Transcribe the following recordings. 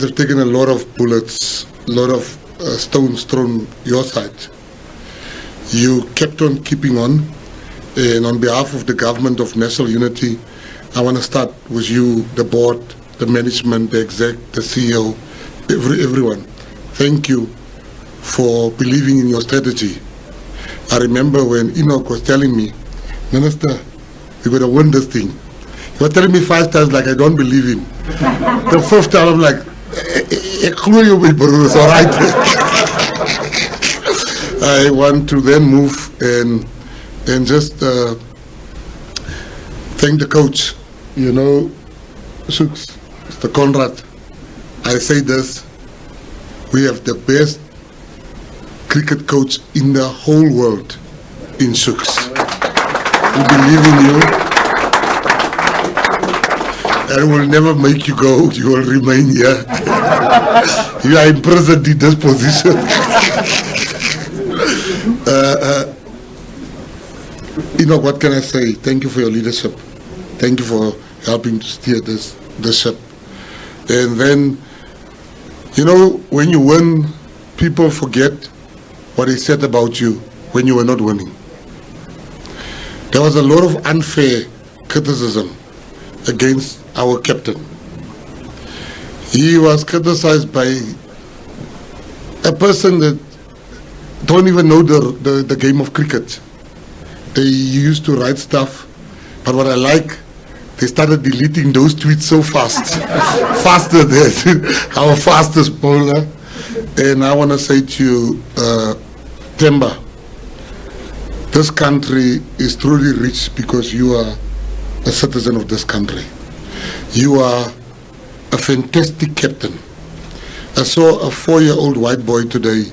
They've taken a lot of bullets, a lot of stones thrown your side. You kept on keeping on, and on behalf of the government of national unity, I want to start with you, the board, the management, the exec, the CEO, everyone. Thank you for believing in your strategy. I remember when Enoch was telling me, Minister, we're going to win this thing. He was telling me 5 times like I don't believe him. The 5th time I'm like, it's all right. I want to then move and just thank the coach. You know, Shooks, Mr. Conrad, I say this, we have the best cricket coach in the whole world in Shooks. We believe in you. I will never make you go. You will remain here. You are imprisoned in this position. You know, what can I say? Thank you for your leadership. Thank you for helping to steer this ship. And then, you know, when you win, people forget what they said about you when you were not winning. There was a lot of unfair criticism against our captain. He was criticized by a person that don't even know the game of cricket. They used to write stuff, but what I like, they started deleting those tweets so fast, faster than our fastest bowler. And I want to say to you, Temba, this country is truly rich because you are a citizen of this country. You are a fantastic captain. I saw a 4-year-old white boy today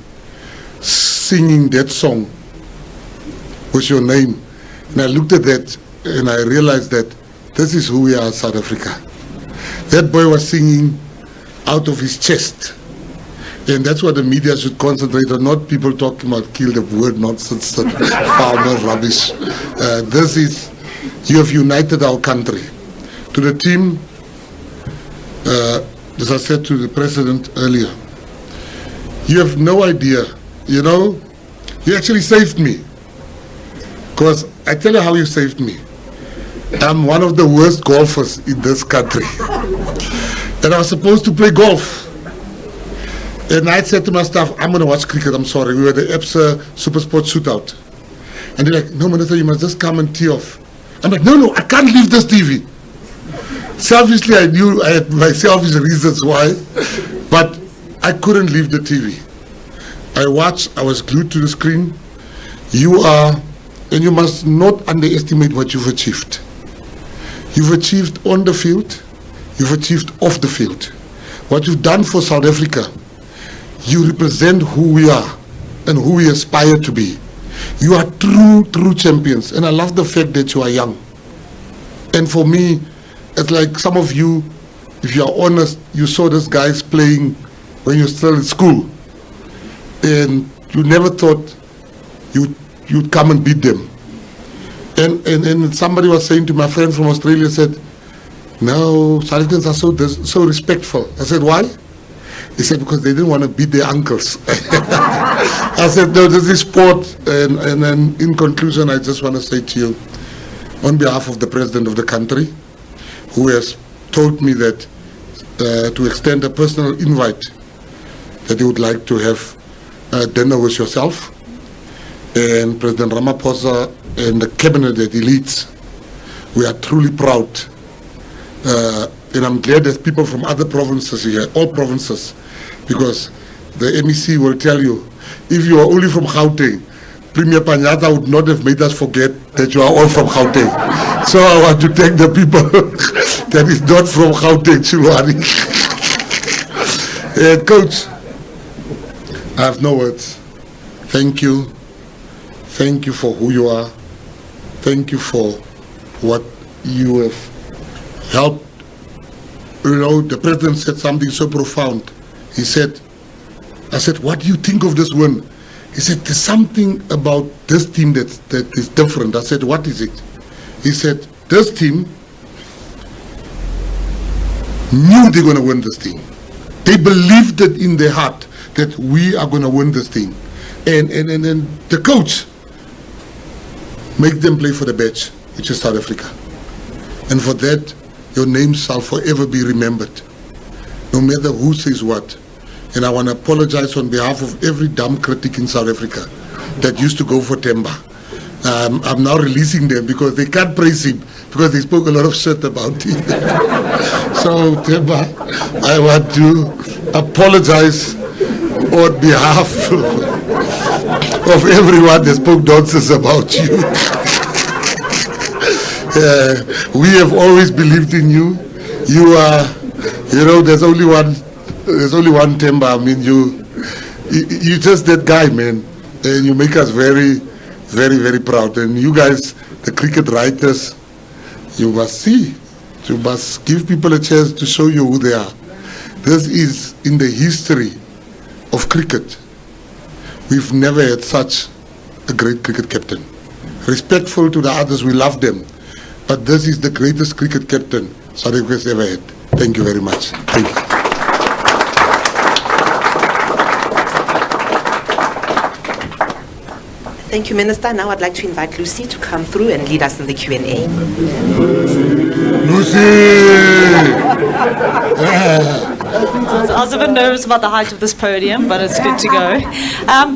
singing that song with your name. And I looked at that and I realized that this is who we are in South Africa. That boy was singing out of his chest. And that's what the media should concentrate on, not people talking about kill the word nonsense, farmer rubbish. This is, you have united our country. To the team, as I said to the president earlier, you have no idea, you know, you actually saved me. Because I tell you how you saved me. I'm one of the worst golfers in this country. And I was supposed to play golf. And I said to my staff, I'm going to watch cricket, I'm sorry. We were the EPSA Super Sport shootout. And they're like, no, Minister, you must just come and tee off. I'm like, no, I can't leave this TV. Selfishly, I knew I had my selfish reasons why, but I couldn't leave the TV. I watched, I was glued to the screen. You are, and you must not underestimate what you've achieved. You've achieved on the field, you've achieved off the field. What you've done for South Africa, you represent who we are and who we aspire to be. You are true champions, and I love the fact that you are young. And for me, it's like some of you, if you are honest, you saw these guys playing when you're still in school, and you never thought you'd come and beat them. And somebody was saying to my friend from Australia, said, no, South Africans are so respectful. I said, why? He said, because they didn't want to beat their uncles. I said, no, this is sport. And then in conclusion, I just want to say to you, on behalf of the president of the country, who has told me that to extend a personal invite, that he would like to have dinner with yourself, and President Ramaphosa and the cabinet that he leads. We are truly proud. And I'm glad there's people from other provinces here, all provinces, because the MEC will tell you, if you are only from Gauteng, Premier Panyata would not have made us forget that you are all from Gauteng. So I want to thank the people that is not from Gauteng, Chilwani. Coach, I have no words. Thank you. Thank you for who you are. Thank you for what you have helped. You know, the president said something so profound. He said, I said, what do you think of this win? He said, there's something about this team that is different. I said, what is it? He said, this team knew they're going to win this thing. They believed it in their heart that we are going to win this thing. And the coach make them play for the badge, which is South Africa. And for that, your name shall forever be remembered, no matter who says what. And I want to apologize on behalf of every dumb critic in South Africa that used to go for Temba. I'm now releasing them because they can't praise him because they spoke a lot of shit about him. So Temba, I want to apologize on behalf of everyone that spoke nonsense about you. We have always believed in you. You are, there's only one Temba. I mean, you just that guy, man, and you make us very, very, very proud. And you guys, the cricket writers, you must give people a chance to show you who they are. This is in the history of cricket. We've never had such a great cricket captain. Respectful to the others, we love them. But this is the greatest cricket captain South Africa has ever had. Thank you very much. Thank you. Thank you, Minister. Now I'd like to invite Lucy to come through and lead us in the Q&A. Lucy! I was a bit nervous about the height of this podium, but it's good to go.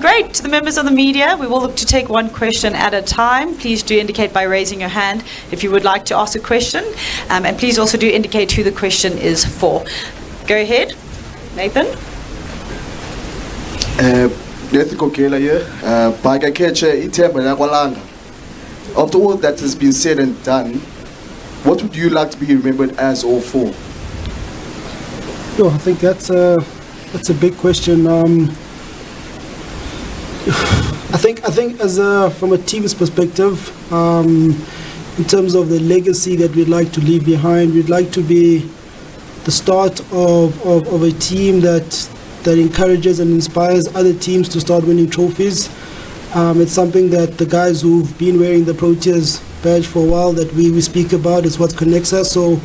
Great. To the members of the media, we will look to take one question at a time. Please do indicate by raising your hand if you would like to ask a question. And please also do indicate who the question is for. Go ahead. Nathan? Nathan Kokela here. After all that has been said and done, what would you like to be remembered as or for? I think that's a big question. I think as from a team's perspective, in terms of the legacy that we'd like to leave behind, we'd like to be the start of a team that encourages and inspires other teams to start winning trophies. It's something that the guys who've been wearing the Proteas badge for a while that we speak about. It's what connects us. So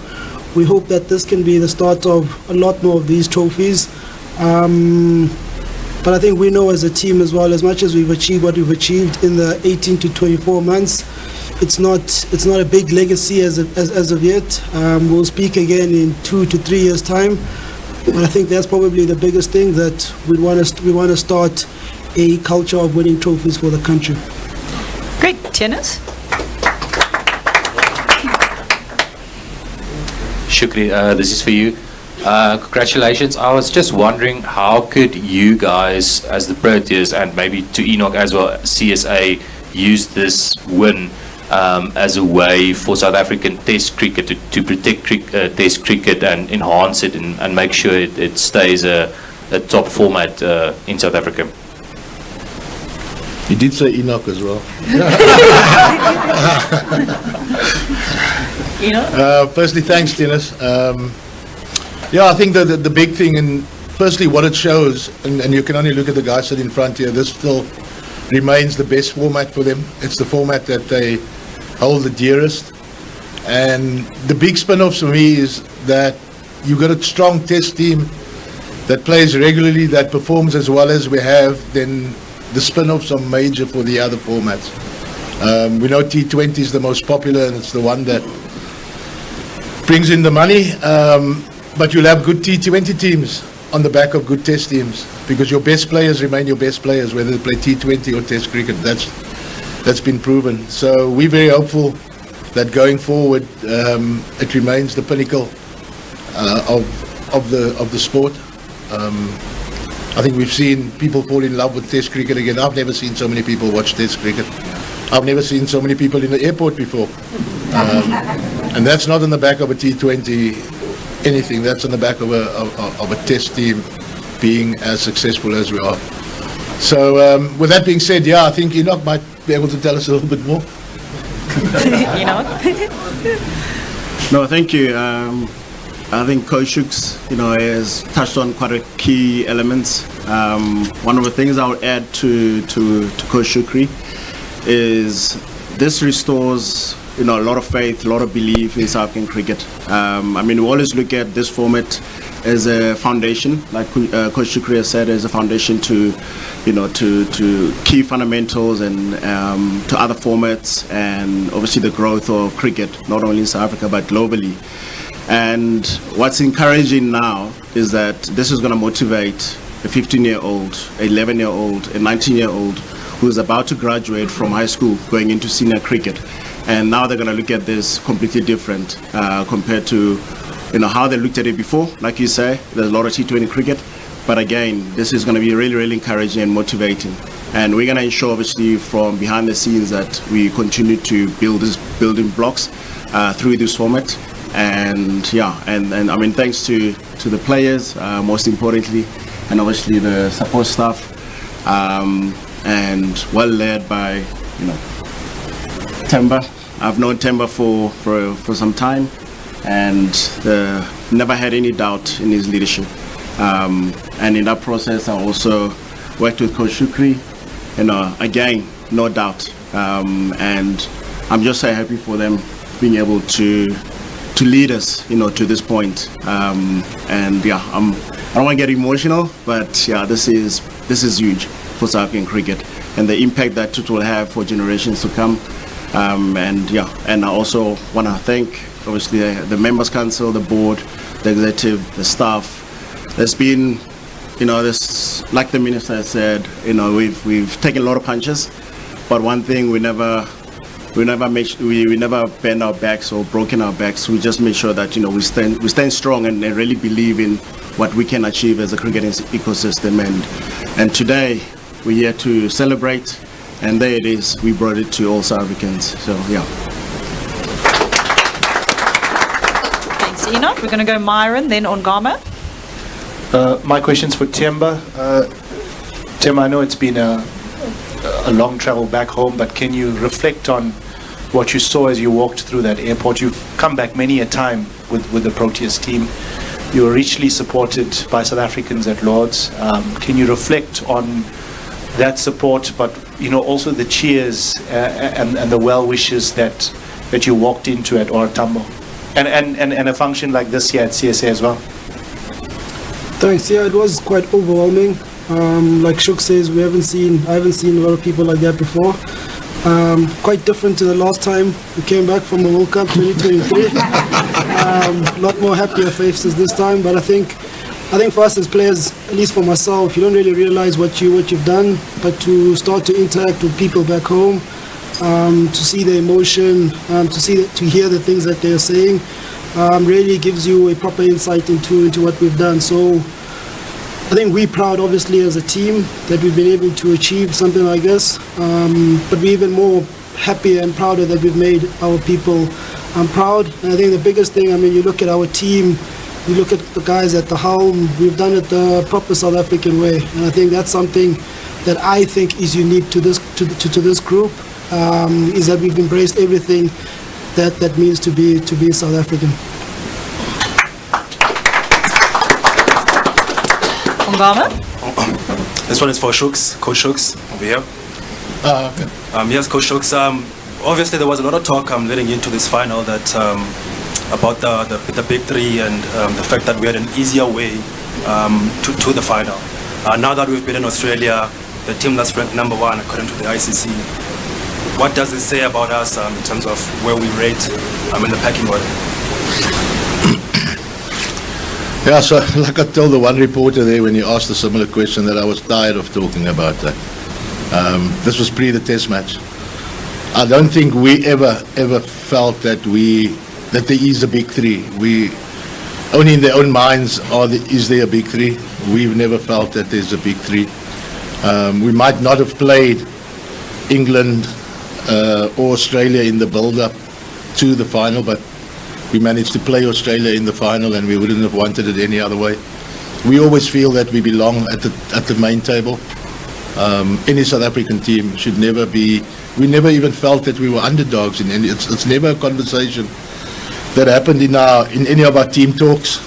we hope that this can be the start of a lot more of these trophies. But I think we know as a team as well, as much as we've achieved what we've achieved in the 18 to 24 months, it's not a big legacy as of yet. We'll speak again in 2 to 3 years' time. But I think that's probably the biggest thing, that we want to start a culture of winning trophies for the country. Great. Tennis? Shukri, this is for you. Congratulations. I was just wondering, how could you guys, as the Proteas, and maybe to Enoch as well, CSA, use this win as a way for South African Test cricket to protect Test cricket and enhance it and make sure it stays a top format in South Africa? You did say Enoch as well. Firstly, thanks, Dennis. I think the big thing, and firstly what it shows, and you can only look at the guys sitting in front here, this still remains the best format for them. It's the format that they hold the dearest. And the big spin-off for me is that you've got a strong test team that plays regularly, that performs as well as we have, then the spin-offs are major for the other formats. We know T20 is the most popular and it's the one that brings in the money, but you'll have good T20 teams on the back of good test teams, because your best players remain your best players, whether they play T20 or test cricket. That's been proven. So we're very hopeful that going forward, it remains the pinnacle of the sport. I think we've seen people fall in love with test cricket again. I've never seen so many people watch test cricket. I've never seen so many people in the airport before. And that's not on the back of a T20 anything. That's on the back of a test team being as successful as we are. So with that being said, I think Enoch might be able to tell us a little bit more. Enoch? No, thank you. I think Coach Shooks, has touched on quite a key elements. One of the things I would add to Coach Shukri is this restores, a lot of faith, a lot of belief in South African cricket. We always look at this format as a foundation, like Coach Shukri said, as a foundation to, to key fundamentals and to other formats, and obviously the growth of cricket, not only in South Africa but globally. And what's encouraging now is that this is going to motivate a 15-year-old, 11-year-old, a 19-year-old who is about to graduate from high school going into senior cricket. And now they're going to look at this completely different compared to how they looked at it before. Like you say, there's a lot of T20 cricket. But again, this is going to be really, really encouraging and motivating. And we're going to ensure, obviously, from behind the scenes that we continue to build these building blocks through this format. And yeah, and I mean, thanks to the players, most importantly, and obviously the support staff, and well led by, Temba. I've known Temba for some time, and never had any doubt in his leadership. And in that process, I also worked with Coach Shukri, again, no doubt. And I'm just so happy for them being able to lead us, to this point. And yeah, I don't want to get emotional, but yeah, this is huge for South African cricket and the impact that it will have for generations to come. And yeah, and I also want to thank, obviously, the Members Council, the board, the executive, the staff. There's been, this, like the minister said, we've taken a lot of punches, but one thing we never bend our backs or broken our backs. We just make sure that we stand strong and really believe in what we can achieve as a cricket ecosystem. And today we're here to celebrate, and there it is. We brought it to all South Africans. So yeah. Thanks, Enoch. We're going to go Myron, then Ongama. My question's for Temba. Temba, I know it's been a long travel back home, but can you reflect on what you saw as you walked through that airport? You've come back many a time with the Proteas team. You were richly supported by South Africans at Lords. Can you reflect on that support, but also the cheers and the well wishes that you walked into at OR Tambo, and a function like this here at CSA as well? Thanks. Yeah, it was quite overwhelming. Like Shuk says, I haven't seen a lot of people like that before. Quite different to the last time we came back from the World Cup 2023. A lot more happier faces this time, but I think for us as players, at least for myself, you don't really realize what you've done, but to start to interact with people back home, to see the emotion, to hear the things that they're saying, really gives you a proper insight into what we've done. So I think we're proud, obviously, as a team that we've been able to achieve something like this, but we're even more happier and prouder that we've made our people proud. And I think the biggest thing, you look at our team, you look at the guys at the helm, we've done it the proper South African way. And I think that's something that I think is unique to this group, is that we've embraced everything that means to be South African. Ongama? This one is for Shooks, Coach Shooks over here. Okay. Yes, Coach Shooks. Obviously, there was a lot of talk leading into this final that about the big three and the fact that we had an easier way to the final. Now that we've been in Australia, the team that's ranked number 1 according to the ICC, what does it say about us in terms of where we rate in the pecking order? Yeah, so like I told the one reporter there when he asked a similar question, that I was tired of talking about that. This was pre the test match. I don't think we ever felt that there is a big three. We only in their own minds is there a big three. We've never felt that there's a big three. We might not have played England or Australia in the build-up to the final, but we managed to play Australia in the final, and we wouldn't have wanted it any other way. We always feel that we belong at the main table. Any South African team should never be. We never even felt that we were underdogs in any. It's never a conversation that happened in any of our team talks.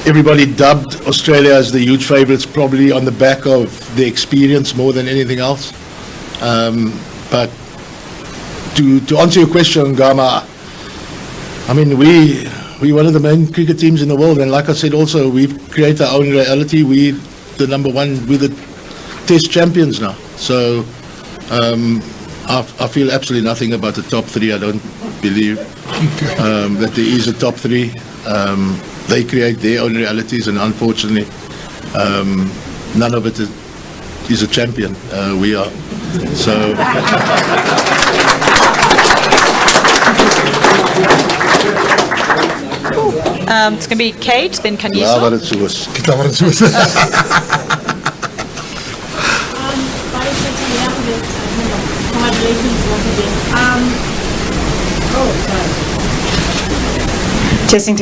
Everybody dubbed Australia as the huge favourites, probably on the back of the experience more than anything else. But to answer your question, Gama, I mean, we're one of the main cricket teams in the world, and like I said, also we've created our own reality. We're the number one, we're the Test champions now. So I feel absolutely nothing about the top three. I don't believe that there is a top three. They create their own realities, and unfortunately, none of it is a champion. We are. So. It's going to be Kate, then Ja, Kaniso. wat het so is. Kita wat het so is. Testing.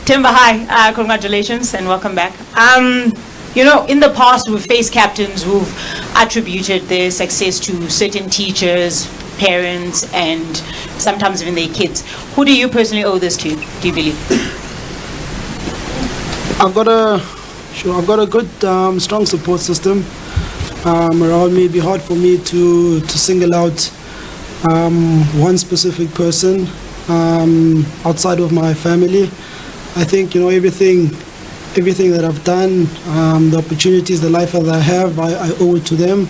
Timber, hi. Congratulations and welcome back. In the past, we've faced captains who've attributed their success to certain teachers, parents, and sometimes even their kids. Who do you personally owe this to, do you believe? I've got a good, strong support system around me. It'd be hard for me to single out one specific person outside of my family. I think everything that I've done, the opportunities, the life that I have, I owe it to them.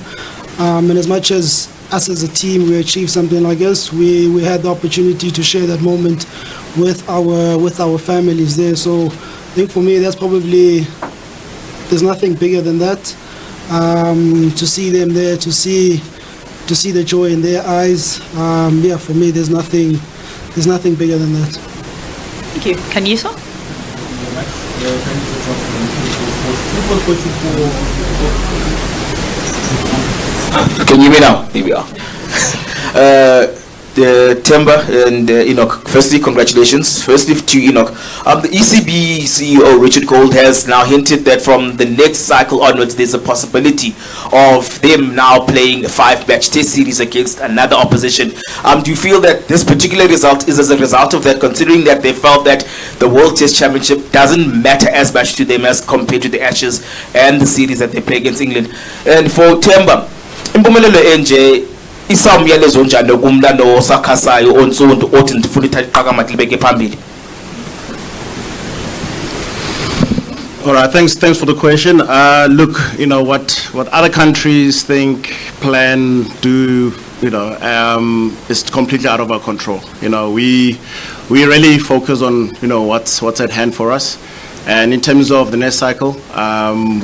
And as much as us as a team, we achieved something like this, we had the opportunity to share that moment with our families there. So I think for me, that's probably, there's nothing bigger than that. To see them there, to see the joy in their eyes. For me, there's nothing bigger than that. Thank you. Kaniso? Can you hear me now? Here we are. Temba and Enoch, firstly, congratulations. Firstly to Enoch. The ECB CEO, Richard Gold, has now hinted that from the next cycle onwards, there's a possibility of them now playing a 5-match test series against another opposition. Do you feel that this particular result is as a result of that, considering that they felt that the World Test Championship doesn't matter as much to them as compared to the Ashes and the series that they play against England? And for Temba, impumelelo enje isamyalezo njani kumlando osakhasayo onsundu othi ndifuna ithatha iqakama libeke phambili? All right, thanks for the question. Look, what other countries think, plan, do, is completely out of our control. We really focus on what's at hand for us. And in terms of the next cycle,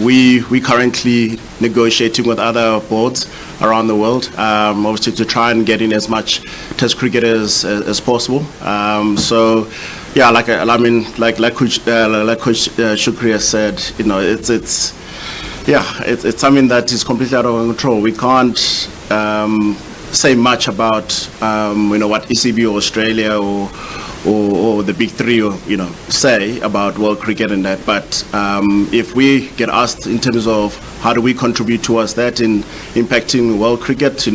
we currently negotiating with other boards around the world, obviously to try and get in as much Test cricket as possible. So, yeah, like Coach Shukri has said, it's something that is completely out of our control. We can't say much about what ECB or Australia or the big three, say about world cricket and that. But if we get asked in terms of how do we contribute towards that in impacting world cricket,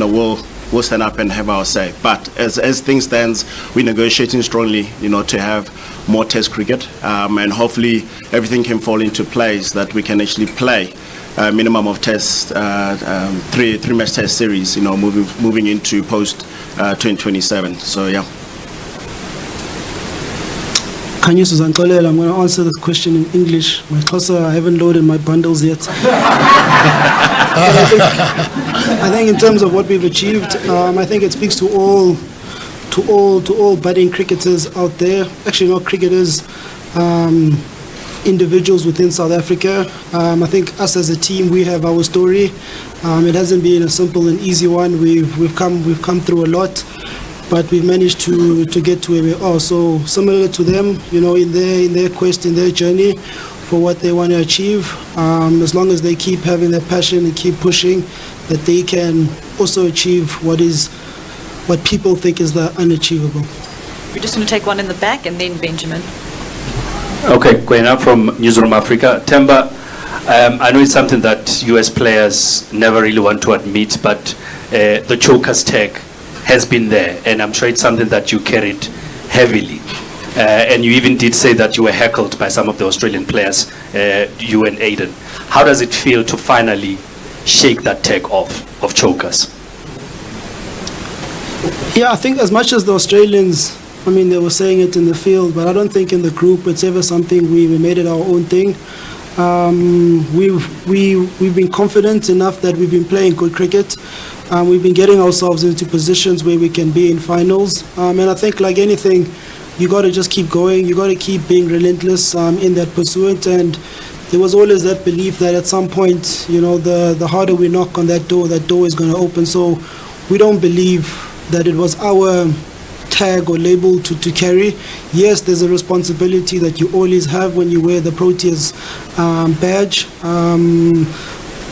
we'll stand up and have our say. But as things stands, we're negotiating strongly, to have more Test cricket, and hopefully everything can fall into place that we can actually play a minimum of test, three-match test series, moving into post 2027. So yeah. Kaniso Zankolela, I'm going to answer this question in English. My Xhosa, I haven't loaded my bundles yet. I think in terms of what we've achieved, I think it speaks to all budding cricketers out there. Actually, not cricketers, individuals within South Africa. I think us as a team, we have our story. It hasn't been a simple and easy one. We've come through a lot, but we've managed to get to where we are. So similar to them, in their quest, in their journey for what they want to achieve, as long as they keep having that passion and keep pushing, that they can also achieve what people think is the unachievable. We're just going to take one in the back and then Benjamin. Okay, Kwena from Newsroom Africa. Temba, I know it's something that US players never really want to admit, but the chokers tag has been there, and I'm sure it's something that you carried heavily. And you even did say that you were heckled by some of the Australian players, you and Aiden. How does it feel to finally shake that tag off of chokers? Yeah, I think as much as the Australians I mean, they were saying it in the field, but I don't think in the group it's ever something we made it our own thing. We've been confident enough that we've been playing good cricket. We've been getting ourselves into positions where we can be in finals. And I think, like anything, you got to just keep going. You got to keep being relentless in that pursuit. And there was always that belief that at some point, you know, the harder we knock on that door is going to open. So we don't believe that it was our tag or label to carry. Yes, there's a responsibility that you always have when you wear the Proteas badge.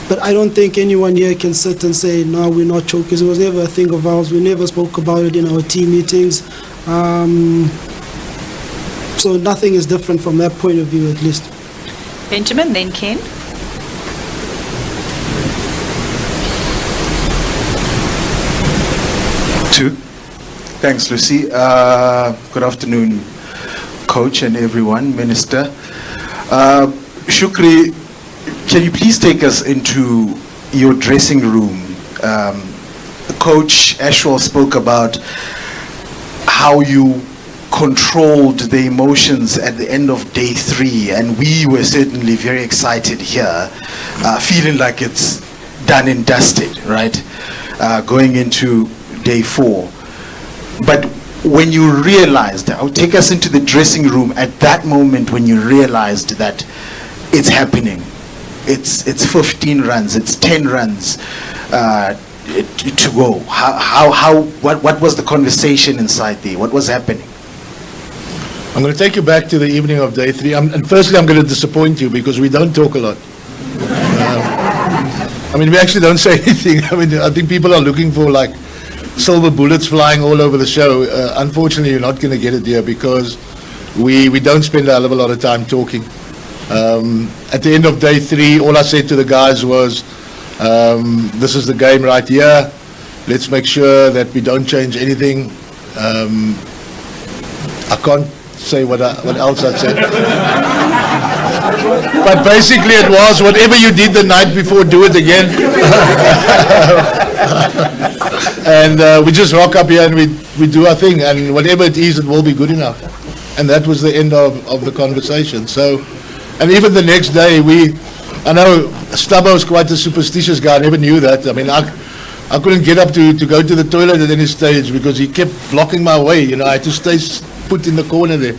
But I don't think anyone here can sit and say, no, we're not chokers. It was never a thing of ours. We never spoke about it in our team meetings. So nothing is different from that point of view, at least. Benjamin, then Ken. Thanks, Lucy. Good afternoon, Coach and everyone, Minister. Shukri, can you please take us into your dressing room? Coach Ashwell spoke about how you controlled the emotions at the end of day 3, and we were certainly very excited here, feeling like it's done and dusted, right? Going into day 4. But when you realized, take us into the dressing room at that moment when you realized that it's happening. It's 15 runs, it's 10 runs to go. What was the conversation inside there? What was happening? I'm going to take you back to the evening of day 3. And firstly, I'm going to disappoint you because we don't talk a lot. I mean, we actually don't say anything. I mean, I think people are looking for like silver bullets flying all over the show. Unfortunately, you're not going to get it here because we don't spend a hell of a lot of time talking. At the end of day 3, all I said to the guys was, this is the game right here. Let's make sure that we don't change anything. I can't say what else I said. But basically it was, whatever you did the night before, do it again. And we just rock up here and we do our thing, and whatever it is, it will be good enough. And that was the end of the conversation. So, and even the next day, I know Stubbo is quite a superstitious guy. I never knew that. I mean, I couldn't get up to go to the toilet at any stage because he kept blocking my way. You know, I had to stay put in the corner there.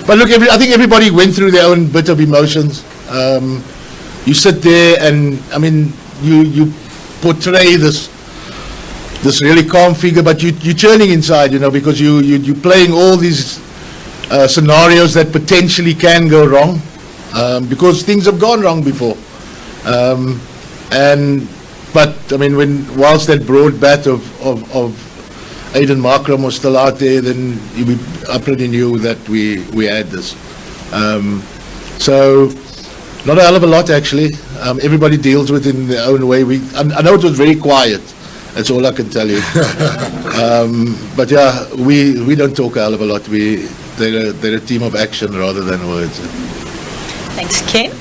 But look, I think everybody went through their own bit of emotions. You sit there and, I mean, you portray this really calm figure, but you're churning inside, you know, because you're playing all these scenarios that potentially can go wrong, because things have gone wrong before. But I mean, whilst that broad bat of Aiden Markram was still out there, then I pretty knew that we had this. So not a hell of a lot actually. Everybody deals with it in their own way. I know it was very quiet. That's all I can tell you. But yeah, we don't talk a hell of a lot. They're a team of action rather than words. Thanks, Ken.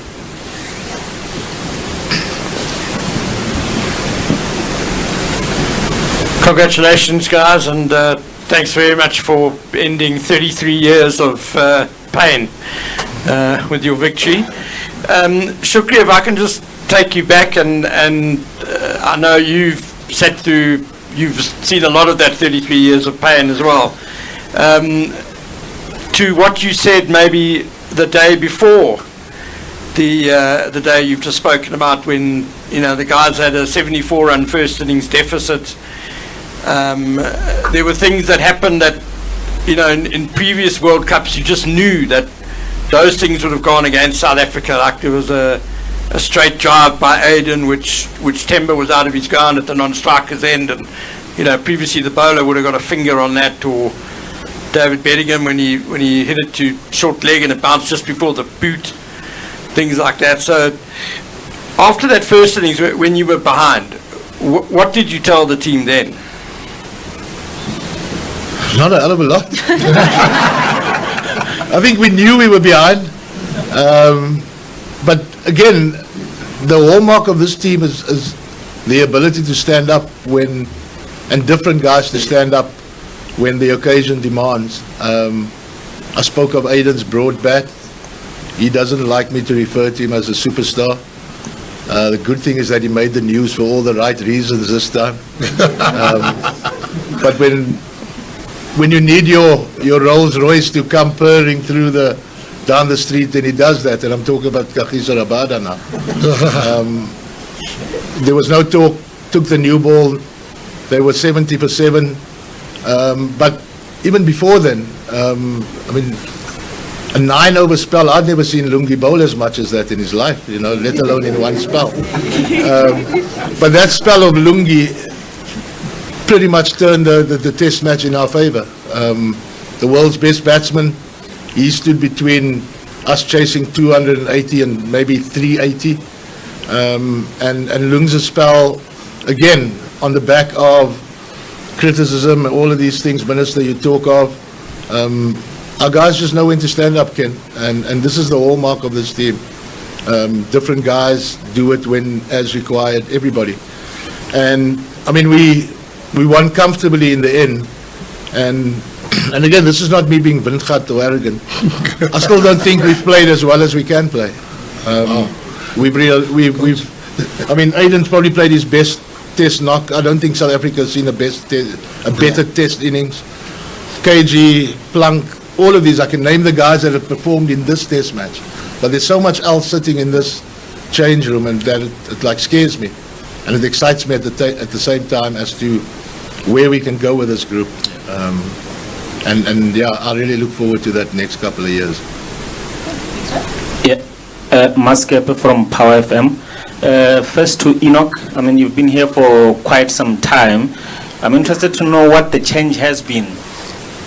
Congratulations, guys, and thanks very much for ending 33 years of pain with your victory. Shukri, if I can just take you back, and I know you've seen a lot of that 33 years of pain as well, to what you said maybe the day before, the day you've just spoken about, when the guys had a 74-run first innings deficit. There were things that happened that, in previous World Cups, you just knew that those things would have gone against South Africa. Like there was a straight drive by Aiden, which Temba was out of his ground at the non-striker's end, and previously the bowler would have got a finger on that, or David Bedingham when he hit it to short leg and it bounced just before the boot, things like that. So after that first innings, when you were behind, what did you tell the team then? Not a hell of a lot. I think we knew we were behind. But again, the hallmark of this team is the ability to stand up and different guys to stand up when the occasion demands. I spoke of Aiden's broad bat. He doesn't like me to refer to him as a superstar. The good thing is that he made the news for all the right reasons this time. But when you need your Rolls Royce to come purring through down the street, and he does that, and I'm talking about Kagiso Rabada now. There was no talk, took the new ball, they were 70 for 7, but even before then, I mean, a 9-over spell, I'd never seen Lungi bowl as much as that in his life, you know, let alone in one spell. But that spell of Lungi pretty much turned the test match in our favor. The world's best batsman, he stood between us chasing 280 and maybe 380. And Lung's spell, again, on the back of criticism and all of these things, Minister, you talk of, our guys just know when to stand up, Ken, and this is the hallmark of this team. Different guys do it when as required, everybody. And, I mean, we won comfortably in the end, and again, this is not me being windgat or arrogant. I still don't think we've played as well as we can play. We've I mean, Aiden's probably played his best test knock. I don't think South Africa has seen a better test innings. KG, Plank, all of these, I can name the guys that have performed in this test match. But there's so much else sitting in this change room, and that it like scares me, and it excites me at the same time as to where we can go with this group. And yeah, I really look forward to that next couple of years. Yeah, Maskepe from Power FM. First to Enoch, I mean, you've been here for quite some time. I'm interested to know what the change has been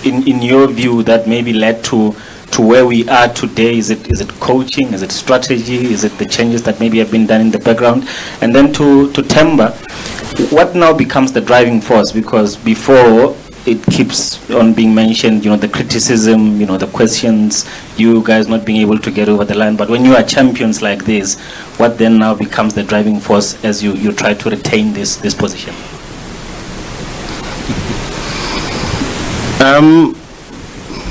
in your view that maybe led to where we are today. Is it coaching? Is it strategy? Is it the changes that maybe have been done in the background? And then to Temba, what now becomes the driving force? Because before, it keeps on being mentioned, you know, the criticism, you know, the questions, you guys not being able to get over the line. But when you are champions like this, what then now becomes the driving force as you try to retain this position?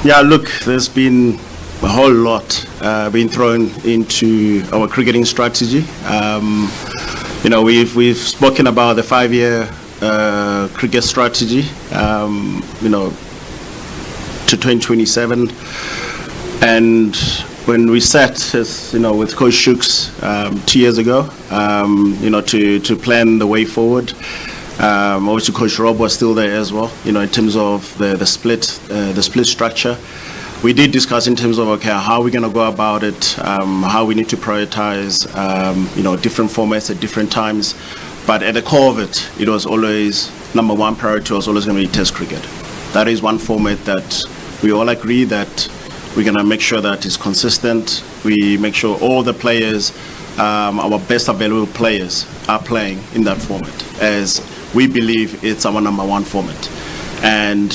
Yeah, look, there's been a whole lot being thrown into our cricketing strategy. You know, we've spoken about the 5-year cricket strategy, you know, to 2027. And when we sat, as, you know, with Coach Shooks 2 years ago, you know, to plan the way forward. Obviously, Coach Rob was still there as well, you know, in terms of the split structure. We did discuss in terms of, okay, how we're going to go about it, how we need to prioritize, you know, different formats at different times. But at the core of it, it was always, number one priority was always going to be Test cricket. That is one format that we all agree that we're going to make sure that it's consistent. We make sure all the players, our best available players, are playing in that format, as we believe it's our number one format. And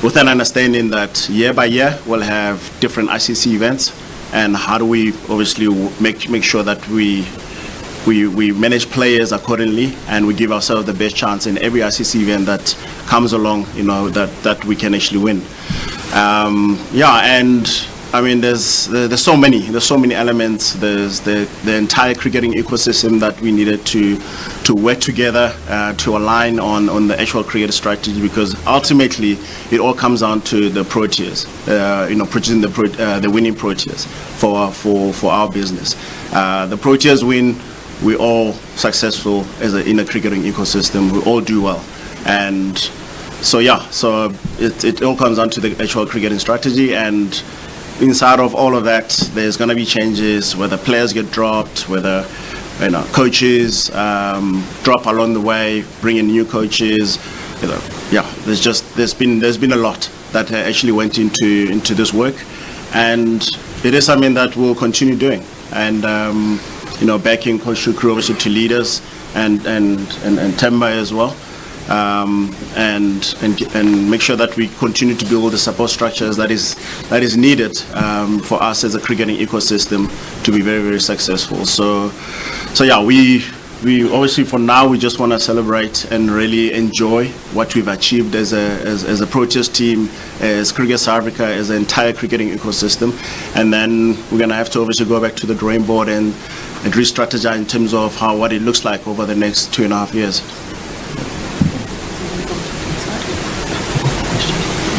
with an understanding that year by year we'll have different ICC events, and how do we obviously make sure that we manage players accordingly, and we give ourselves the best chance in every ICC event that comes along, you know, that we can actually win. Yeah, and I mean, there's so many elements. There's the entire cricketing ecosystem that we needed to work together to align on the actual cricket strategy, because ultimately it all comes down to the Proteas, you know, producing the winning Proteas for our business. The Proteas win, we're all successful in a cricketing ecosystem. We all do well, and so yeah, so it all comes down to the actual cricketing strategy. And inside of all of that, there's going to be changes, whether players get dropped, whether, you know, coaches drop along the way, bring in new coaches. You know, yeah, there's been a lot that actually went into this work, and it is something that we'll continue doing. And you know, backing Coach Shukru obviously to lead us, and Temba as well. And make sure that we continue to build the support structures that is needed for us as a cricketing ecosystem to be very, very successful. So yeah, we we obviously for now we just want to celebrate and really enjoy what we've achieved as a Proteas team, as Cricket South Africa, as an entire cricketing ecosystem, and then we're going to have to obviously go back to the drawing board and re-strategize in terms of what it looks like over the next 2.5 years.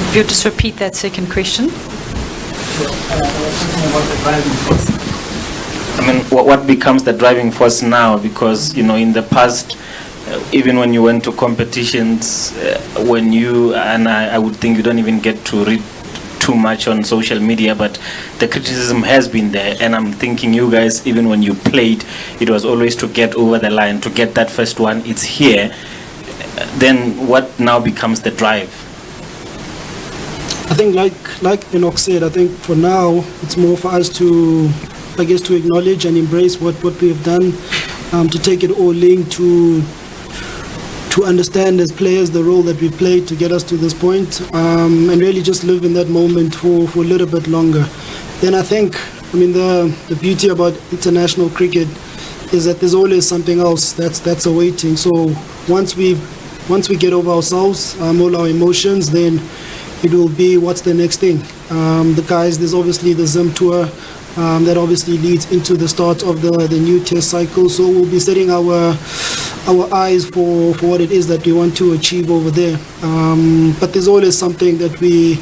If you'll just repeat that second question. I mean, what becomes the driving force now? Because, in the past, even when you went to competitions, when you, and I would think you don't even get to read too much on social media, but the criticism has been there. And I'm thinking you guys, even when you played, it was always to get over the line, to get that first one. It's here. Then what now becomes the drive? I think like Enoch said, I think for now it's more for us to, to acknowledge and embrace what we have done, to take it all in, to understand as players the role that we played to get us to this point, and really just live in that moment for a little bit longer. Then I think, the beauty about international cricket is that there's always something else that's awaiting. So once we get over ourselves, all our emotions, then it will be what's the next thing. The guys, there's obviously the Zim tour that obviously leads into the start of the new test cycle. So we'll be setting our eyes for what it is that we want to achieve over there. But there's always something that we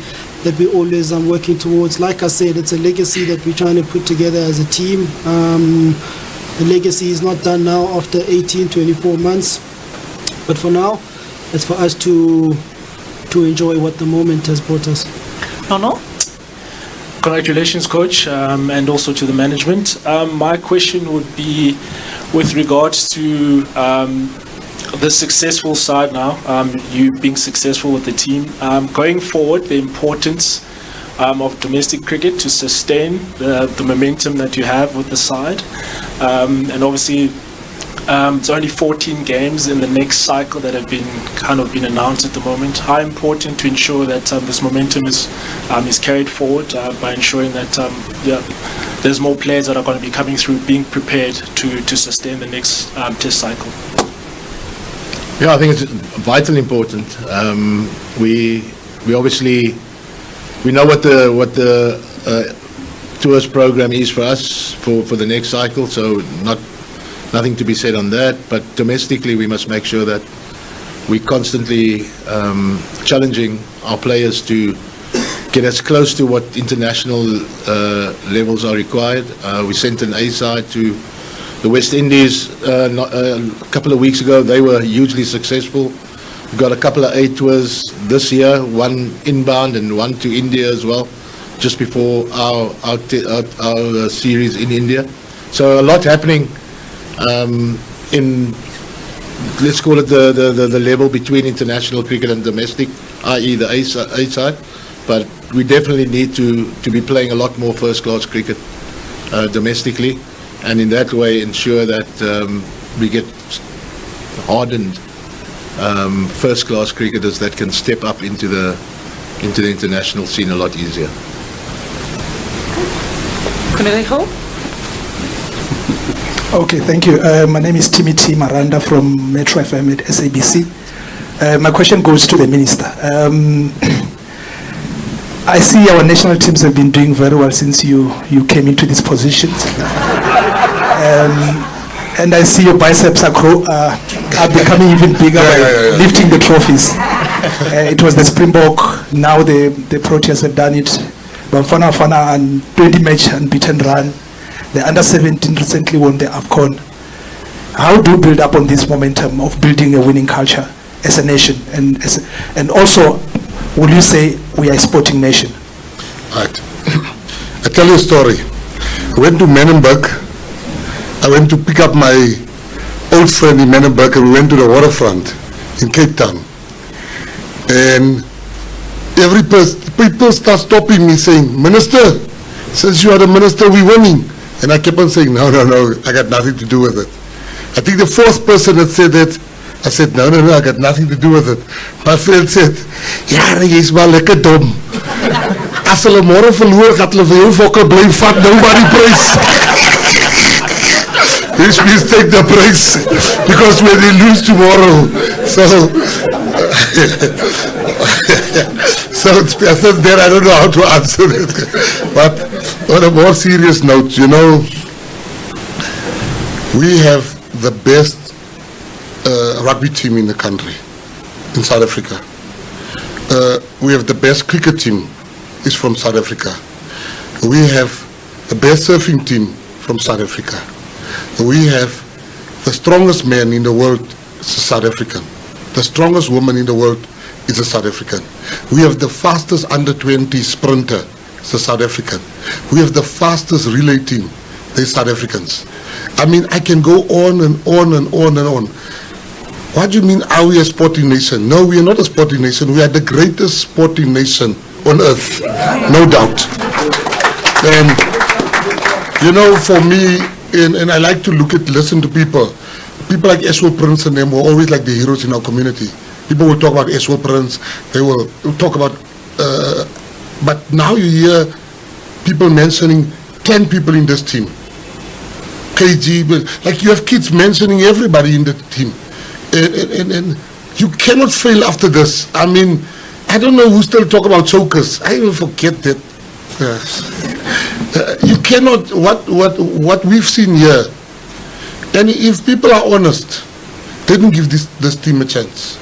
always are working towards. Like I said, it's a legacy that we're trying to put together as a team. The legacy is not done now after 18, 24 months. But for now, it's for us to enjoy what the moment has brought us. No. Congratulations, Coach, and also to the management. My question would be with regards to the successful side now, you being successful with the team. Going forward, the importance of domestic cricket to sustain the momentum that you have with the side. And obviously, it's only 14 games in the next cycle that have been announced at the moment. How important to ensure that this momentum is carried forward by ensuring that there's more players that are going to be coming through, being prepared to sustain the next test cycle. Yeah, I think it's vitally important. We obviously know what the tours program is for us for the next cycle, so nothing to be said on that. But domestically, we must make sure that we constantly challenging our players to get as close to what international levels are required. We sent an A side to the West Indies a couple of weeks ago. They were hugely successful. We've got a couple of A tours this year, one inbound and one to India as well, just before our series in India. So a lot happening in, let's call it the level between international cricket and domestic, i.e. the A side. But we definitely need to be playing a lot more first-class cricket domestically, and in that way ensure that we get hardened first-class cricketers that can step up into the international scene a lot easier. Okay, thank you. My name is Timothy Maranda from Metro FM at SABC. My question goes to the Minister. I see our national teams have been doing very well since you came into these positions. And I see your biceps are becoming even bigger by lifting the trophies. It was the Springbok, now the Proteas have done it. Bafana and 20-match unbeaten run. The under-17 recently won the AFCON. How do you build up on this momentum of building a winning culture as a nation? And also, would you say we are a sporting nation? Right. I tell you a story. I went to Menenberg. I went to pick up my old friend in Menenberg, and we went to the waterfront in Cape Town. And people start stopping me saying, "Minister, since you are the minister, we're winning." And I kept on saying, no, I got nothing to do with it. I think the fourth person that said that, I said, no, I got nothing to do with it. My friend said, ja, jy is maar lekker dom. As hulle môre verloor, gaat hulle vir jou fokke bly vat, nobody praise. which means take the breaks because when they lose tomorrow, so then I don't know how to answer it. But on a more serious note, you know, we have the best rugby team in the country, in South Africa. We have the best cricket team, is from South Africa. We have the best surfing team from South Africa. We have the strongest man in the world is a South African. The strongest woman in the world is a South African. We have the fastest under-20 sprinter, is a South African. We have the fastest relay team, they're South Africans. I mean, I can go on and on and on and on. What do you mean, are we a sporting nation? No, we are not a sporting nation. We are the greatest sporting nation on earth, no doubt. And, you know, for me, and I like to listen to people like Eswell Prince and them were always like the heroes in our community. People will talk about Eswell Prince, they will talk about, but now you hear people mentioning 10 people in this team. KG, like you have kids mentioning everybody in the team. And you cannot fail after this. I mean, I don't know who still talk about chokers. I even forget that. You cannot, what we've seen here, and if people are honest, they didn't give this team a chance.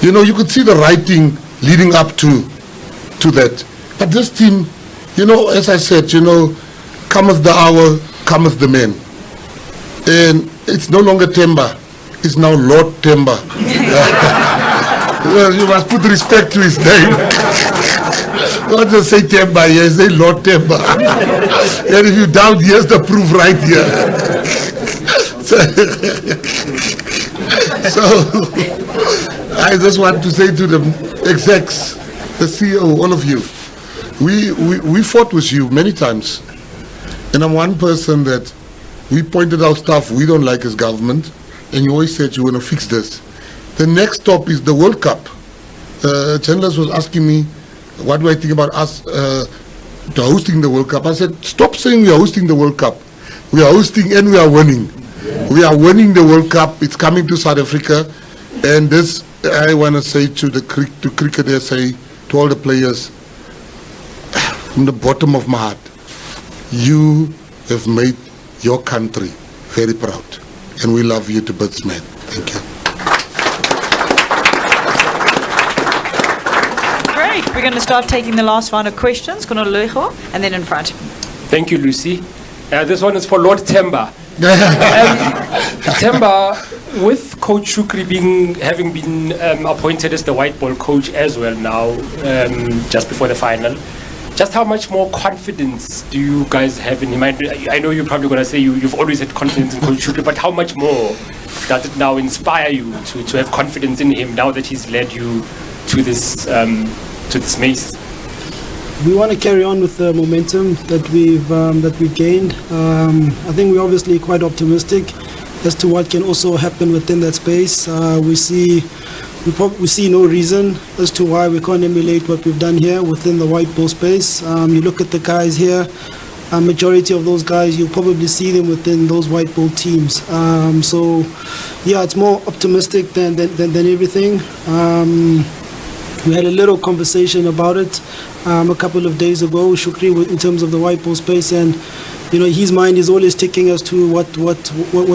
You know, you could see the writing leading up to that. But this team, you know, as I said, you know, cometh the hour, cometh the man. And it's no longer Temba, it's now Lord Temba. Well, you must put respect to his name. Don't just say Temba here, say Lord Temba. And if you doubt, here's the proof right here. So I just want to say to the execs, the CEO, all of you, we fought with you many times. And I'm one person that we pointed out stuff we don't like as government, and you always said you want to fix this. The next stop is the World Cup. Chandler was asking me, what do I think about us hosting the World Cup? I said, stop saying we are hosting the World Cup. We are hosting and we are winning. We are winning the World Cup. It's coming to South Africa. And this, I want to say to cricketers, say to all the players, from the bottom of my heart, you have made your country very proud. And we love you to bits, man. Thank you. Great. We're going to start taking the last round of questions. Konololejo, and then in front. Thank you, Lucy. This one is for Lord Temba. Temba, with Coach Shukri having been appointed as the white ball coach as well now, just before the final, just how much more confidence do you guys have in him? I know you're probably going to say you've always had confidence in Coach Shukri, but how much more does it now inspire you to have confidence in him now that he's led you to this mace? We want to carry on with the momentum that we've gained. I think we're obviously quite optimistic as to what can also happen within that space. We see no reason as to why we can't emulate what we've done here within the white ball space. You look at the guys here, a majority of those guys, you'll probably see them within those white ball teams. So, yeah, it's more optimistic than everything. We had a little conversation about it a couple of days ago, Shukri, in terms of the white ball space, and you know, his mind is always ticking as to what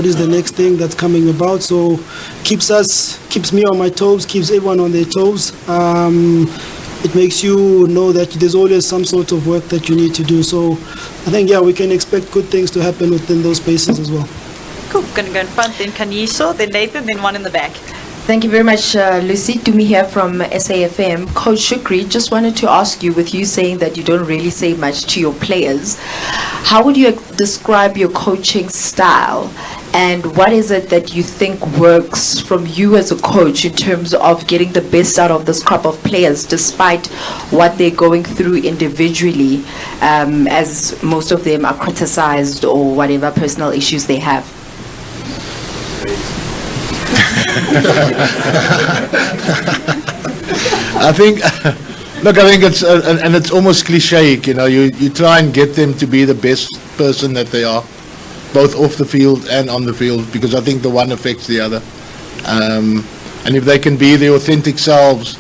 is the next thing that's coming about. So keeps me on my toes, keeps everyone on their toes. It makes you know that there's always some sort of work that you need to do. So I think, yeah, we can expect good things to happen within those spaces as well. Cool. Going to go in front, then Kaniso, then Nathan, then one in the back. Thank you very much, Lucy. Tumi here from SAFM. Coach Shukri, just wanted to ask you, with you saying that you don't really say much to your players, how would you describe your coaching style? And what is it that you think works from you as a coach in terms of getting the best out of this crop of players, despite what they're going through individually, as most of them are criticized or whatever personal issues they have? I think it's and it's almost cliche, you know. You try and get them to be the best person that they are, both off the field and on the field, because I think the one affects the other. And if they can be their authentic selves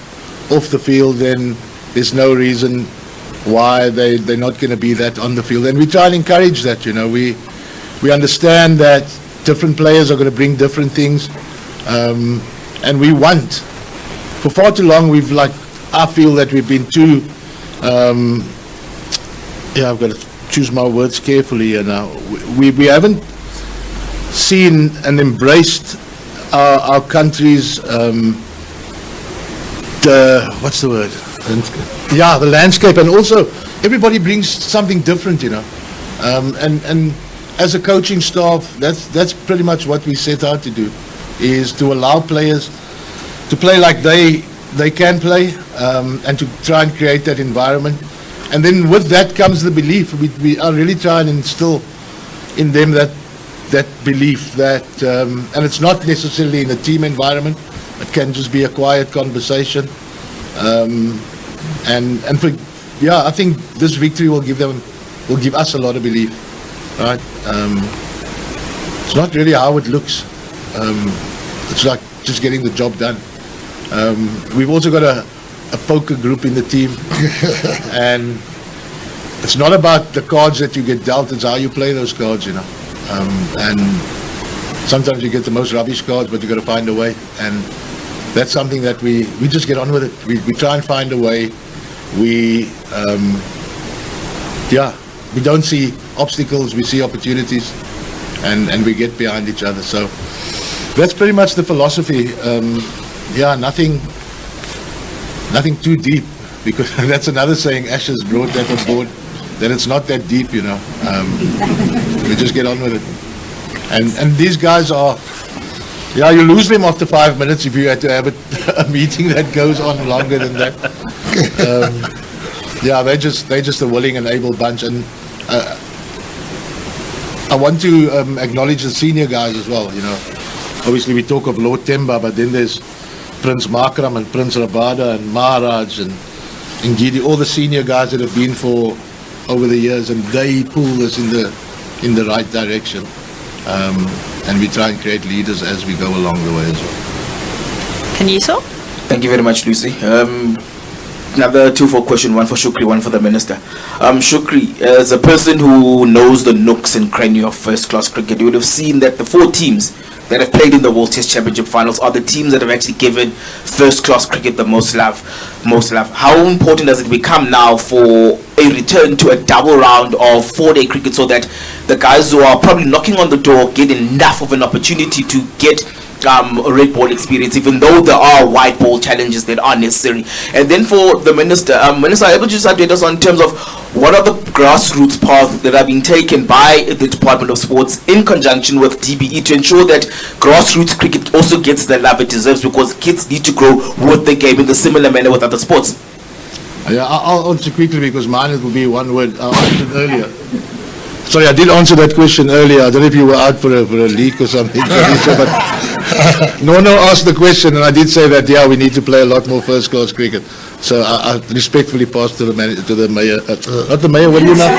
off the field, then there's no reason why they're not going to be that on the field. And we try and encourage that, you know. We understand that different players are going to bring different things. And we want, for far too long, I feel that we've been too, I've got to choose my words carefully here now. We haven't seen and embraced our country's, what's the word? The landscape. And also, everybody brings something different, you know. And as a coaching staff, that's pretty much what we set out to do, is to allow players to play like they can play, and to try and create that environment. And then with that comes the belief. We are really trying to instill in them that belief that, and it's not necessarily in a team environment. It can just be a quiet conversation. And for, I think this victory will give us a lot of belief, right? It's not really how it looks. It's like just getting the job done. We've also got a poker group in the team, and it's not about the cards that you get dealt, it's how you play those cards, you know. And sometimes you get the most rubbish cards, but you've got to find a way, and that's something that we just get on with it. We try and find a way. We don't see obstacles, we see opportunities, and we get behind each other. So that's pretty much the philosophy. Nothing too deep, because that's another saying. Ashes brought that on board, that it's not that deep, you know. We just get on with it. And these guys are, you lose them after 5 minutes if you had to have a meeting that goes on longer than that. They're just a willing and able bunch. And I want to acknowledge the senior guys as well, you know. Obviously we talk of Lord Temba, but then there's Prince Makram and Prince Rabada and Maharaj and Ngidi, all the senior guys that have been for over the years, and they pull us in the right direction. And we try and create leaders as we go along the way as well. Kaniso? Thank you very much, Lucy. Another two-fold question, one for Shukri, one for the Minister. Shukri, as a person who knows the nooks and crannies of first-class cricket, you would have seen that the 4 teams that have played in the World Test Championship finals are the teams that have actually given first-class cricket the most love. How important does it become now for a return to a double round of 4-day cricket, so that the guys who are probably knocking on the door get enough of an opportunity to get a red ball experience, even though there are white ball challenges that are necessary? And then for the Minister, are you able to just update us on terms of what are the grassroots paths that are being taken by the Department of Sports in conjunction with DBE to ensure that grassroots cricket also gets the love it deserves, because kids need to grow with the game in the similar manner with other sports? I'll answer quickly, because mine will be one word. I answered earlier. Sorry, I did answer that question earlier. I don't know if you were out for a leak or something. But no asked the question, and I did say that, we need to play a lot more first-class cricket. So I respectfully pass to the mayor, not the mayor, what do you know?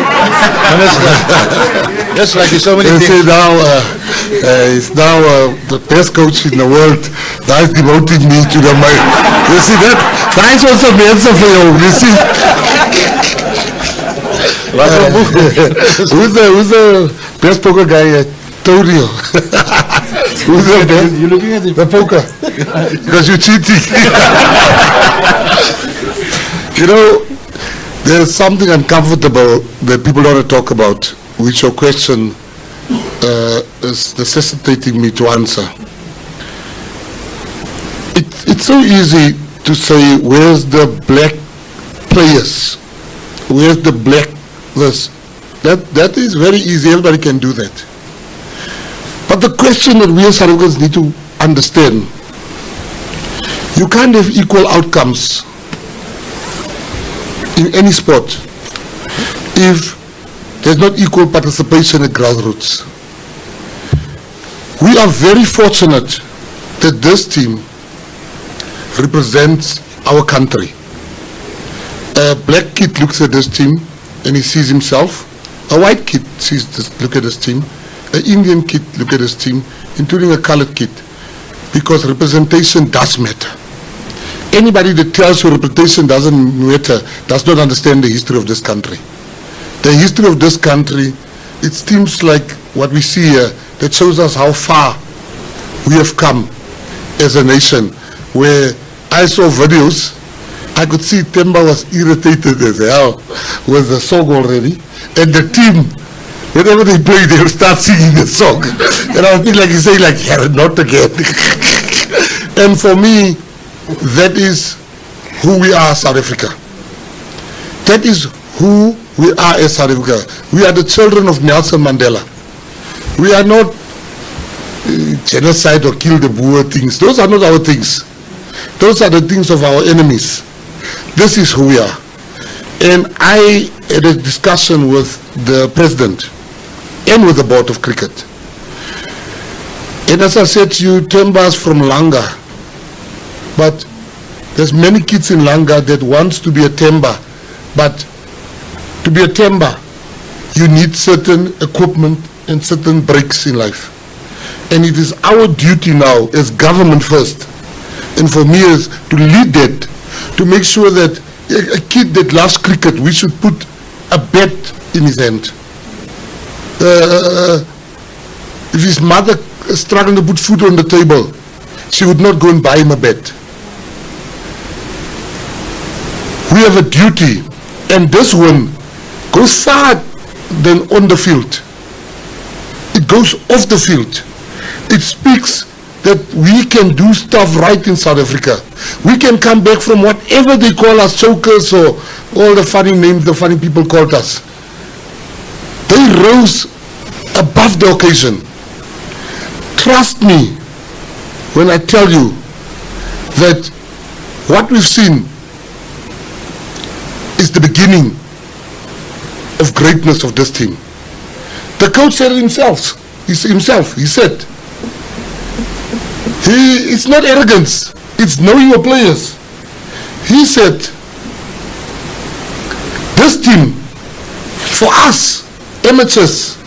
Minister. Just like so many things. He's now the best coach in the world. That is devoting me to the mayor. You see that? That's also the answer for you. You see? Who's the best poker guy? Torio. Who's the best? You're looking at the poker. Because you're cheating. You know, there's something uncomfortable that people don't want to talk about, which your question is necessitating me to answer. It's so easy to say, where's the black players? Where's the black this? That is very easy, everybody can do that. But the question that we as South Africans need to understand, you can't have equal outcomes in any sport if there's not equal participation at grassroots. We are very fortunate that this team represents our country. A black kid looks at this team and he sees himself. A white kid looks at this team an Indian kid look at his team, including a colored kid, because representation does matter. Anybody that tells you representation doesn't matter does not understand the history of this country. The history of this country, it seems like what we see here, that shows us how far we have come as a nation, where I saw videos, I could see Temba was irritated as hell with the song already, and the team, whenever they play, they will start singing the song. And I feel like he's saying, like, yeah, not again. And for me, that is who we are, South Africa. That is who we are as South Africa. We are the children of Nelson Mandela. We are not genocide or kill the Boer things. Those are not our things. Those are the things of our enemies. This is who we are. And I had a discussion with the president and with the board of cricket. And as I said to you, Temba's from Langa. But there's many kids in Langa that wants to be a Temba. But to be a Temba, you need certain equipment and certain breaks in life. And it is our duty now as government first, and for me is to lead that, to make sure that a kid that loves cricket, we should put a bat in his hand. If his mother is struggling to put food on the table, she would not go and buy him a bat. We have a duty, and this one goes far than on the field. It goes off the field. It speaks that we can do stuff right in South Africa. We can come back from whatever they call us, chokers or all the funny names the funny people called us. They rose above the occasion. Trust me when I tell you that what we've seen is the beginning of greatness of this team. The coach said it himself. He said, it's not arrogance, it's knowing your players. He said, this team, for us, amateurs,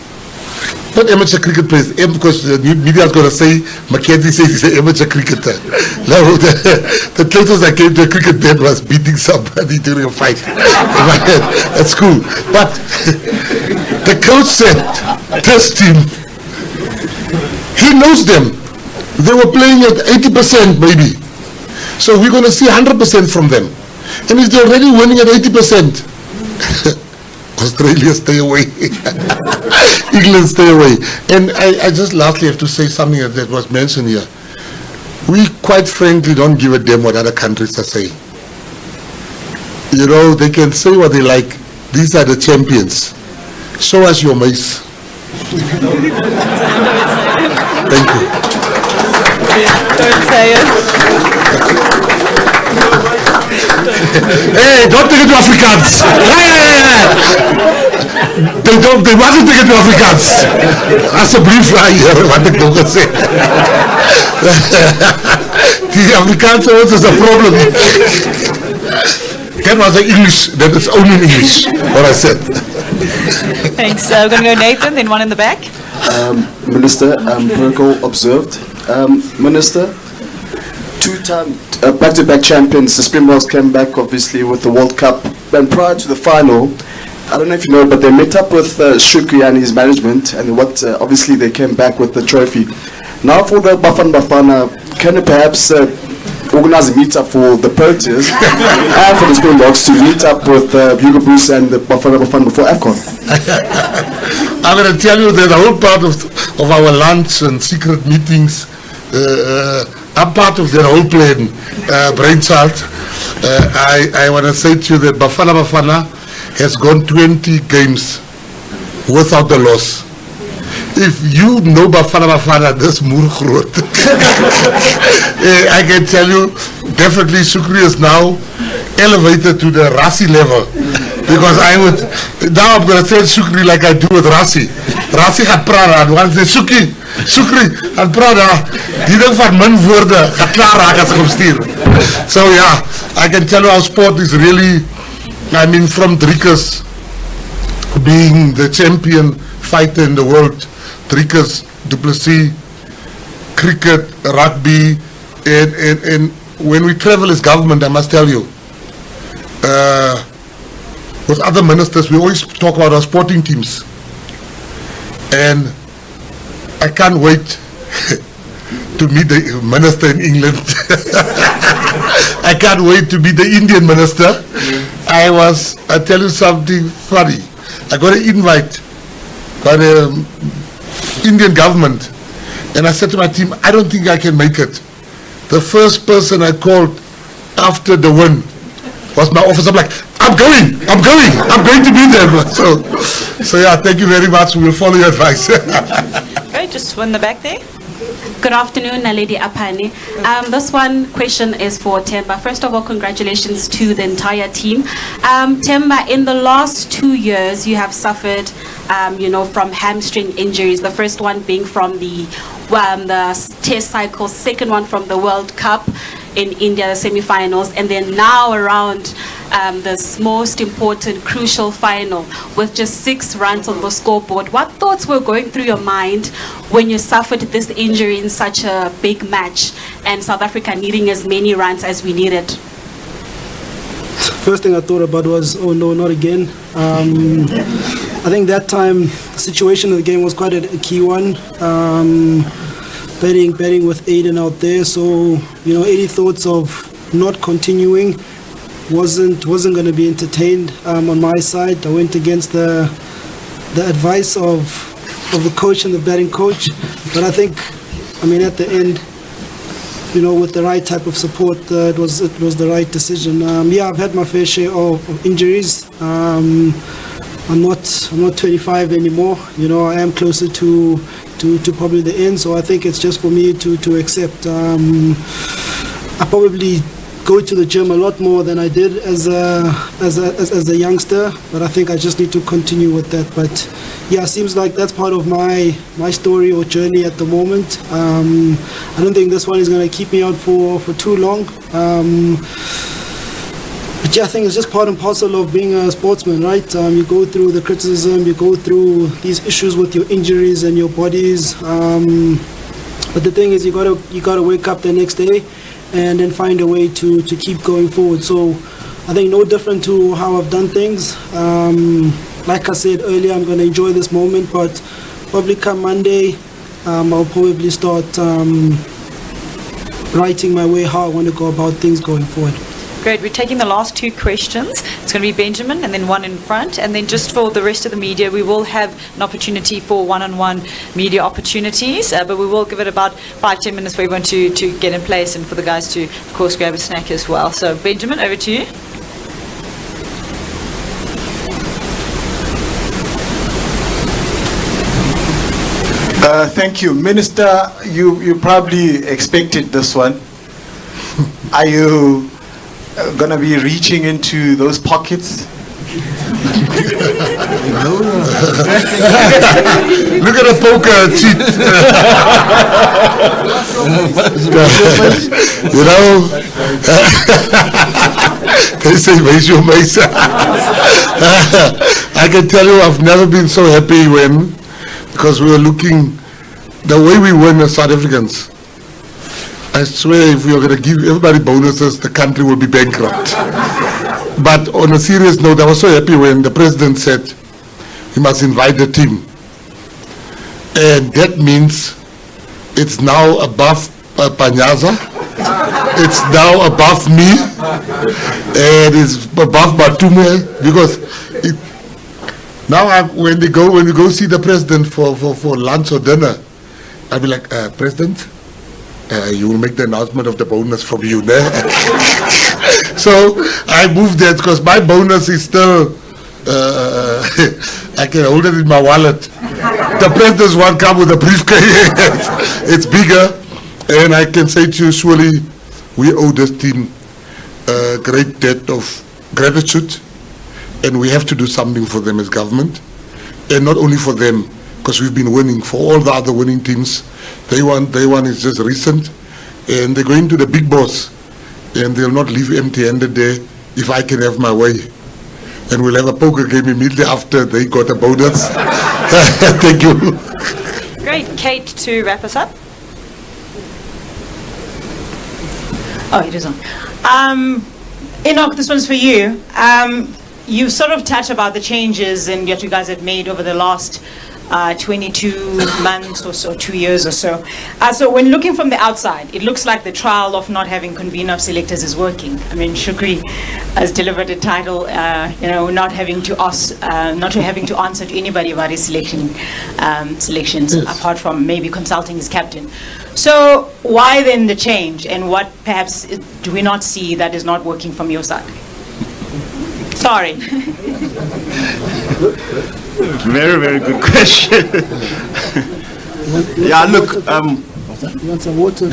not amateur cricket players, because the media is going to say, Mackenzie says he's an amateur cricketer. No, the closest I came to a cricket bat was beating somebody during a fight at school. But the coach said, this team, he knows them. They were playing at 80% maybe. So we're going to see 100% from them. And if they're already winning at 80%, Australia stay away. England stay away. And I just lastly have to say something that was mentioned here. We quite frankly don't give a damn what other countries are saying. You know, they can say what they like. These are the champions. Show us your mace. Thank you. Don't say it. Hey, don't take it to Afrikaans. They mustn't take it to Afrikaans. Alsjeblieft, hier, wat ik nog gezegd. Die Afrikaanse words is a problem. That was English, that is only English, what I said. Thanks. We're going to go Nathan, then one in the back. Minister, Perko observed. Minister, two-time back-to-back champions, the Springboks came back obviously with the World Cup. And prior to the final, I don't know if you know, but they met up with Shukri and his management, and obviously they came back with the trophy. Now for the Bafana, can you perhaps organize a meet-up for the Proteas and for the Springboks to meet up with Hugo Bruce and the Bafana before AFCON? I'm going to tell you that the whole part of our lunch and secret meetings are part of their whole plan, brainchild. I want to say to you that Bafana has gone 20 games without a loss. If you know Bafana, this moer groot. I can tell you, definitely Shukri is now elevated to the Rassi level. Because now I'm going to say Shukri like I do with Rassi. Rassi gaat praten, en want Shukri, gaat praten. Die ding van min woorde gaat klaar raak as ek hom stuur. So yeah, I can tell you our sport is really, I mean, from Driekus being the champion fighter in the world Driekus, Du Plessis, cricket, rugby, and when we travel as government, I must tell you, with other ministers, we always talk about our sporting teams. And I can't wait to meet the minister in England. I can't wait to meet the Indian minister. I tell you something funny. I got an invite by the Indian government, and I said to my team, I don't think I can make it. The first person I called after the win was my officer. I'm like, I'm going to be there. So yeah, thank you very much. We will follow your advice. Great, just in the back there. Good afternoon, Naledi Apani. This one question is for Temba. First of all, congratulations to the entire team. Temba, in the last 2 years, you have suffered, from hamstring injuries. The first one being from the test cycle, second one from the World Cup in India, the semi-finals, and then now around this most important, crucial final with just 6 runs on the scoreboard. What thoughts were going through your mind when you suffered this injury in such a big match and South Africa needing as many runs as we needed? First thing I thought about was, oh no, not again. I think that time, the situation of the game was quite a key one. Betting with Aiden out there, so any thoughts of not continuing wasn't going to be entertained on my side. I went against the advice of the coach and the batting coach, but I think, at the end, with the right type of support, it was the right decision. I've had my fair share of injuries. I'm not 25 anymore. I am closer to probably the end, so I think it's just for me to accept. I probably go to the gym a lot more than I did as a youngster, but I think I just need to continue with that. But yeah, it seems like that's part of my story or journey at the moment. I don't think this one is going to keep me out for too long. But yeah, I think it's just part and parcel of being a sportsman, right? You go through the criticism, you go through these issues with your injuries and your bodies. But the thing is, you gotta wake up the next day and then find a way to keep going forward. So I think no different to how I've done things. Like I said earlier, I'm going to enjoy this moment, but probably come Monday, I'll probably start writing my way how I want to go about things going forward. Great, we're taking the last 2 questions. It's going to be Benjamin and then one in front. And then just for the rest of the media, we will have an opportunity for one-on-one media opportunities. But we will give it about 5-10 minutes for everyone to get in place and for the guys to, of course, grab a snack as well. So Benjamin, over to you. Thank you. Minister, you probably expected this one. Are you going to be reaching into those pockets? Look at the poker cheat. They say raise your mace. I can tell you I've never been so happy because we were looking, the way we win as South Africans, I swear if we are going to give everybody bonuses, the country will be bankrupt. But on a serious note, I was so happy when the president said he must invite the team. And that means it's now above Panyaza, it's now above me, and it's above Batume, because now when we go see the president for lunch or dinner, I'll be like, President, you will make the announcement of the bonus from you. So I moved that because my bonus is still, I can hold it in my wallet. The president's one come with a briefcase. It's bigger. And I can say to you, surely we owe this team a great debt of gratitude. And we have to do something for them as government. And not only for them, because we've been winning for all the other winning teams. Day one is just recent, and they're going to the big boss, and they'll not leave empty-handed there if I can have my way. And we'll have a poker game immediately after they got a bonus. Thank you. Great. Kate, to wrap us up. Oh, it is on. Enoch, this one's for you. You sort of touched about the changes and that you guys have made over the last 22 months or so, 2 years or so. So when looking from the outside, it looks like the trial of not having convener of selectors is working. I mean, Shukri has delivered a title, not having to answer to anybody about his selections, apart from maybe consulting his captain. So why then the change, and what perhaps do we not see that is not working from your side? Sorry. Very, very good question. Yeah, look. You want some water?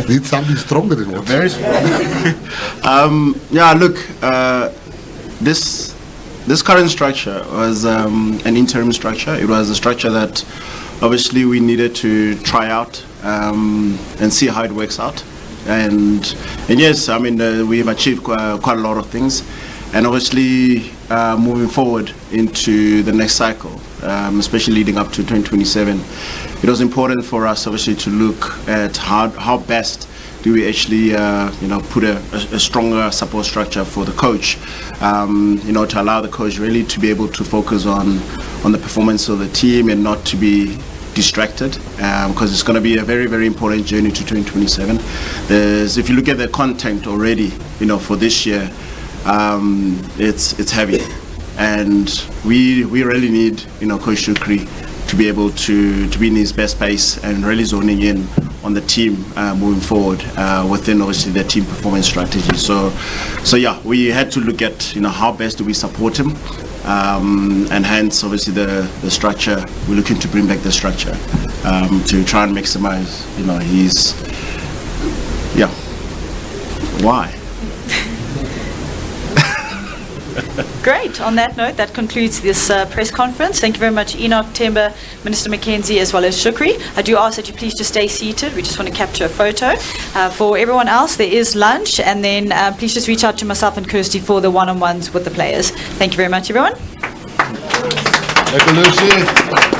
Need something stronger than water. Very strong. Yeah, look. This current structure was an interim structure. It was a structure that obviously we needed to try out and see how it works out. And yes, I mean we've achieved quite a lot of things, and obviously moving forward into the next cycle, especially leading up to 2027, it was important for us obviously to look at how best do we actually put a stronger support structure for the coach, to allow the coach really to be able to focus on the performance of the team and not to be distracted, because it's going to be a very, very important journey to 2027. If you look at the content already, for this year, it's heavy, and we really need Coach Shukri to be able to be in his best pace and really zoning in on the team moving forward within obviously their team performance strategy. So yeah, we had to look at how best do we support him. And hence, obviously, the structure, we're looking to bring back the structure to try and maximize, his, why? Great. On that note, that concludes this press conference. Thank you very much, Enoch, Temba, Minister Mackenzie, as well as Shukri. I do ask that you please just stay seated. We just want to capture a photo. For everyone else, there is lunch, and then please just reach out to myself and Kirsty for the one-on-ones with the players. Thank you very much, everyone. Lekker Lucy.